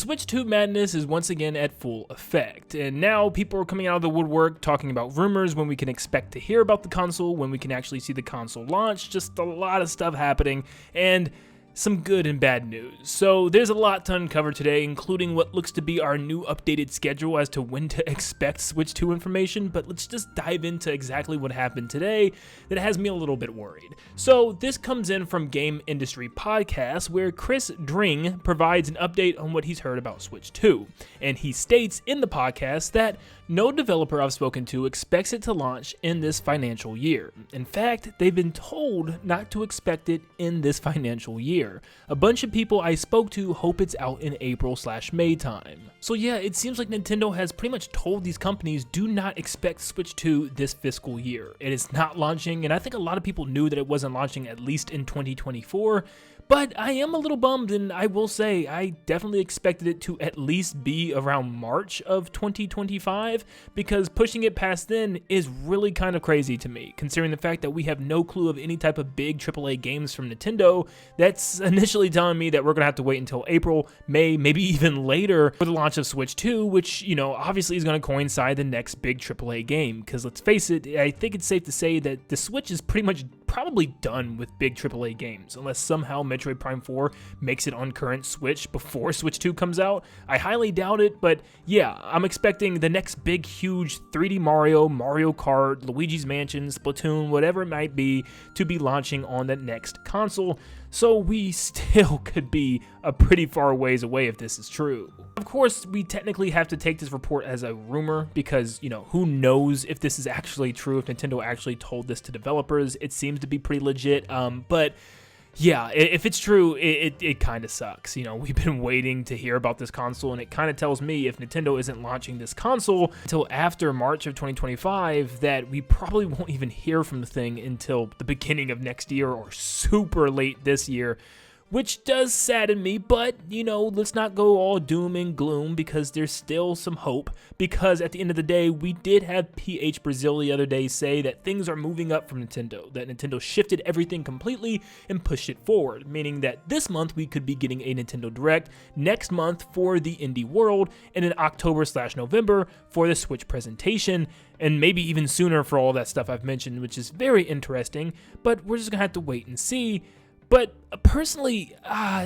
Switch 2 madness is once again at full effect, and now people are coming out of the woodwork talking about rumors, when we can expect to hear about the console, when we can actually see the console launch, just a lot of stuff happening, and some good and bad news. So there's a lot to uncover today, including what looks to be our new updated schedule as to when to expect Switch 2 information, but let's just dive into exactly what happened today that has me a little bit worried. So this comes in from Game Industry Podcast, where Chris Dring provides an update on what he's heard about Switch 2, and he states in the podcast that no developer I've spoken to expects it to launch in this financial year. In fact, they've been told not to expect it in this financial year. A bunch of people I spoke to hope it's out in April/May time. So yeah, it seems like Nintendo has pretty much told these companies do not expect Switch 2 this fiscal year. It is not launching, and I think a lot of people knew that it wasn't launching at least in 2024. But I am a little bummed, and I will say I definitely expected it to at least be around March of 2025, because pushing it past then is really kind of crazy to me, considering the fact that we have no clue of any type of big AAA games from Nintendo. That's initially telling me that we're going to have to wait until April, May, maybe even later for the launch of Switch 2, which, you know, obviously is going to coincide the next big AAA game, because let's face it, I think it's safe to say that the Switch is pretty much probably done with big AAA games, unless somehow Metroid Prime 4 makes it on current Switch before Switch 2 comes out. I highly doubt it, but yeah, I'm expecting the next big, huge 3D Mario, Mario Kart, Luigi's Mansion, Splatoon, whatever it might be, to be launching on the next console, so we still could be a pretty far ways away if this is true. Of course, we technically have to take this report as a rumor because, you know, who knows if this is actually true, if Nintendo actually told this to developers. It seems to be pretty legit, but yeah, if it's true, it kind of sucks. You know, we've been waiting to hear about this console, and it kind of tells me if Nintendo isn't launching this console until after March of 2025, that we probably won't even hear from the thing until the beginning of next year or super late this year, which does sadden me, but, you know, let's not go all doom and gloom, because there's still some hope, because at the end of the day, we did have PH Brazil the other day say that things are moving up from Nintendo, that Nintendo shifted everything completely and pushed it forward, meaning that this month we could be getting a Nintendo Direct, next month for the Indie World, and in October/November for the Switch presentation, and maybe even sooner for all that stuff I've mentioned, which is very interesting, but we're just gonna have to wait and see. But personally,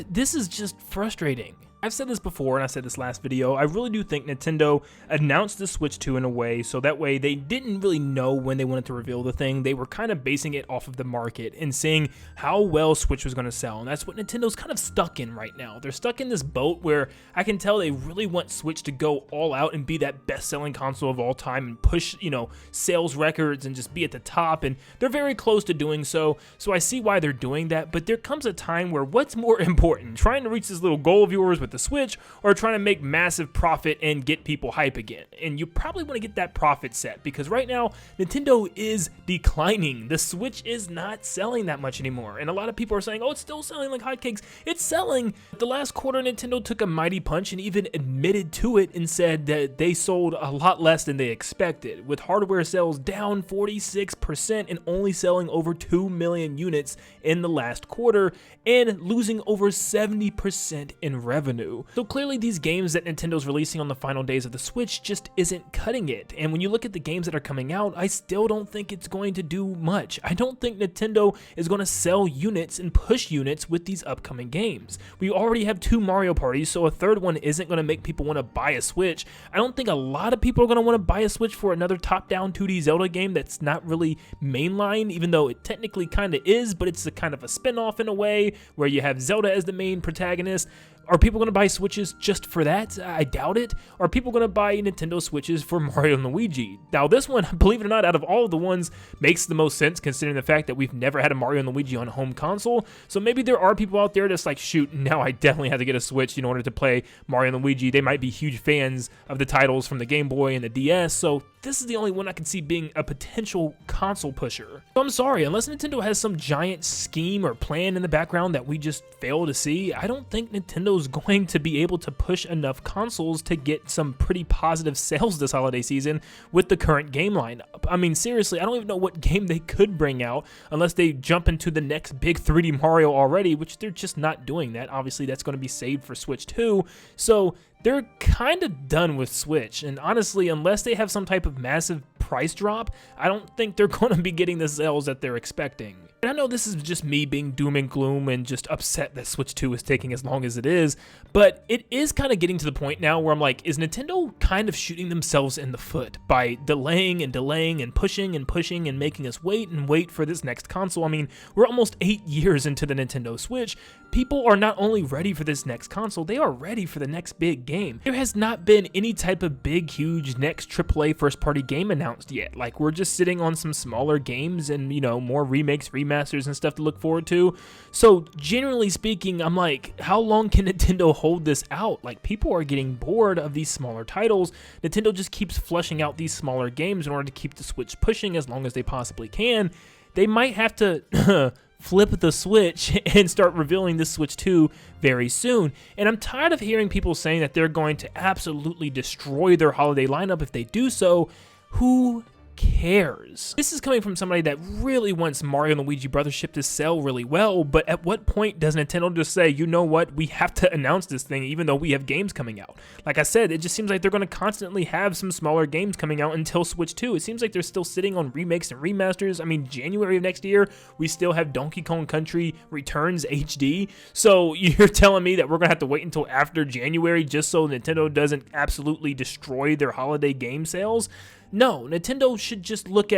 this is just frustrating. I've said this before, and I said this last video, I really do think Nintendo announced the Switch 2 in a way so that way they didn't really know when they wanted to reveal the thing. They were kind of basing it off of the market and seeing how well Switch was going to sell, and that's what Nintendo's kind of stuck in right now. They're stuck in this boat where I can tell they really want Switch to go all out and be that best-selling console of all time and push, you know, sales records and just be at the top, and they're very close to doing so I see why they're doing that, but there comes a time where what's more important, trying to reach this little goal of yours with the Switch, or trying to make massive profit and get people hype again? And you probably want to get that profit set, because right now Nintendo is declining. The Switch is not selling that much anymore, and a lot of people are saying, oh, it's still selling like hotcakes. It's selling. The last quarter, Nintendo took a mighty punch and even admitted to it and said that they sold a lot less than they expected, with hardware sales down 46% and only selling over 2 million units in the last quarter, and losing over 70% in revenue. So clearly these games that Nintendo's releasing on the final days of the Switch just isn't cutting it, and when you look at the games that are coming out, I still don't think it's going to do much. I don't think Nintendo is going to sell units and push units with these upcoming games. We already have 2 Mario parties, so a third one isn't going to make people want to buy a Switch. I don't think a lot of people are going to want to buy a Switch for another top-down 2D Zelda game that's not really mainline, even though it technically kind of is, but it's a kind of a spin-off in a way, where you have Zelda as the main protagonist. Are people going to buy Switches just for that? I doubt it. Are people going to buy Nintendo Switches for Mario and Luigi? Now, this one, believe it or not, out of all of the ones, makes the most sense considering the fact that we've never had a Mario and Luigi on home console. So maybe there are people out there that's like, shoot, now I definitely have to get a Switch in order to play Mario and Luigi. They might be huge fans of the titles from the Game Boy and the DS, so this is the only one I can see being a potential console pusher. So I'm sorry, unless Nintendo has some giant scheme or plan in the background that we just fail to see, I don't think Nintendo's going to be able to push enough consoles to get some pretty positive sales this holiday season with the current game lineup. I mean, seriously, I don't even know what game they could bring out unless they jump into the next big 3D Mario already, which they're just not doing that. Obviously, that's going to be saved for Switch 2. So they're kind of done with Switch. And honestly, unless they have some type of massive price drop, I don't think they're going to be getting the sales that they're expecting. And I know this is just me being doom and gloom and just upset that Switch 2 is taking as long as it is, but it is kind of getting to the point now where I'm like, is Nintendo kind of shooting themselves in the foot by delaying and delaying and pushing and making us wait and wait for this next console? I mean, we're almost 8 years into the Nintendo Switch. People are not only ready for this next console, they are ready for the next big game. There has not been any type of big, huge next AAA first-party game announced yet. Like, we're just sitting on some smaller games and, you know, more remakes, remasters, and stuff to look forward to. So, generally speaking, I'm like, how long can Nintendo hold this out? Like, people are getting bored of these smaller titles. Nintendo just keeps flushing out these smaller games in order to keep the Switch pushing as long as they possibly can. They might have to flip the Switch and start revealing this Switch 2 very soon. And I'm tired of hearing people saying that they're going to absolutely destroy their holiday lineup if they do so. Who cares? This is coming from somebody that really wants Mario and Luigi Brothership to sell really well, but at what point does Nintendo just say, you know what, we have to announce this thing even though we have games coming out? Like I said, it just seems like they're going to constantly have some smaller games coming out until Switch 2. It seems like they're still sitting on remakes and remasters. I mean, January of next year, we still have Donkey Kong Country Returns HD. So you're telling me that we're going to have to wait until after January just so Nintendo doesn't absolutely destroy their holiday game sales? No, Nintendo should just look,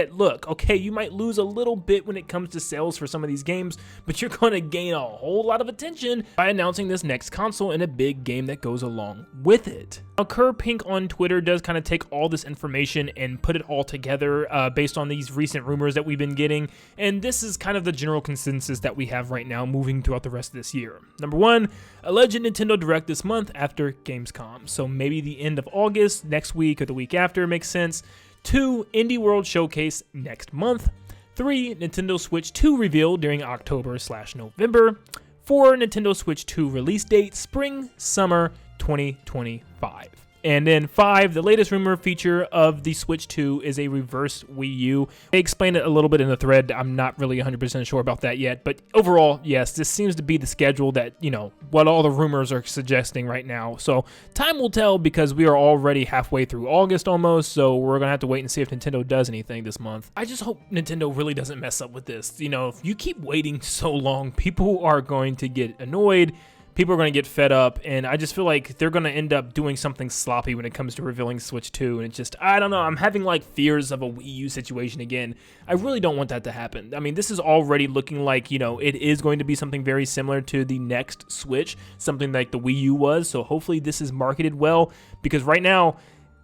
okay, you might lose a little bit when it comes to sales for some of these games, but you're going to gain a whole lot of attention by announcing this next console and a big game that goes along with it. Now, Pink on Twitter does kind of take all this information and put it all together based on these recent rumors that we've been getting, and this is kind of the general consensus that we have right now moving throughout the rest of this year. Number one, alleged Nintendo Direct this month after Gamescom, so maybe the end of August, next week, or the week after makes sense. 2, Indie World Showcase next month. 3, Nintendo Switch 2 reveal during October/November. 4, Nintendo Switch 2 release date spring/summer 2025. And then 5, the latest rumor feature of the Switch 2 is a reverse Wii U. They explained it a little bit in the thread. I'm not really 100% sure about that yet. But overall, yes, this seems to be the schedule that, you know, what all the rumors are suggesting right now. So time will tell because we are already halfway through August almost. So we're going to have to wait and see if Nintendo does anything this month. I just hope Nintendo really doesn't mess up with this. You know, if you keep waiting so long, people are going to get annoyed. People are going to get fed up, and I just feel like they're going to end up doing something sloppy when it comes to revealing Switch 2, and it's just, I don't know, I'm having like fears of a Wii U situation again. I really don't want that to happen. I mean, this is already looking like, you know, it is going to be something very similar to the next Switch, something like the Wii U was, so hopefully this is marketed well, because right now,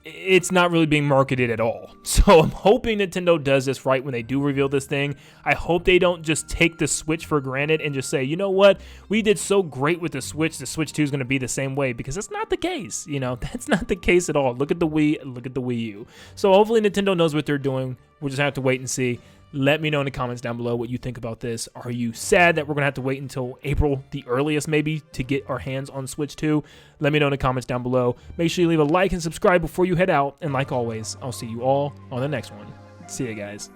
it's not really being marketed at all. So I'm hoping Nintendo does this right when they do reveal this thing. I hope they don't just take the Switch for granted and just say, you know what, we did so great with the Switch 2 is going to be the same way, because that's not the case. You know, that's not the case at all. Look at the Wii, look at the Wii U. So hopefully Nintendo knows what they're doing. We'll just have to wait and see. Let me know in the comments down below what you think about this. Are you sad that we're going to have to wait until April, the earliest maybe, to get our hands on Switch 2? Let me know in the comments down below. Make sure you leave a like and subscribe before you head out. And like always, I'll see you all on the next one. See ya, guys.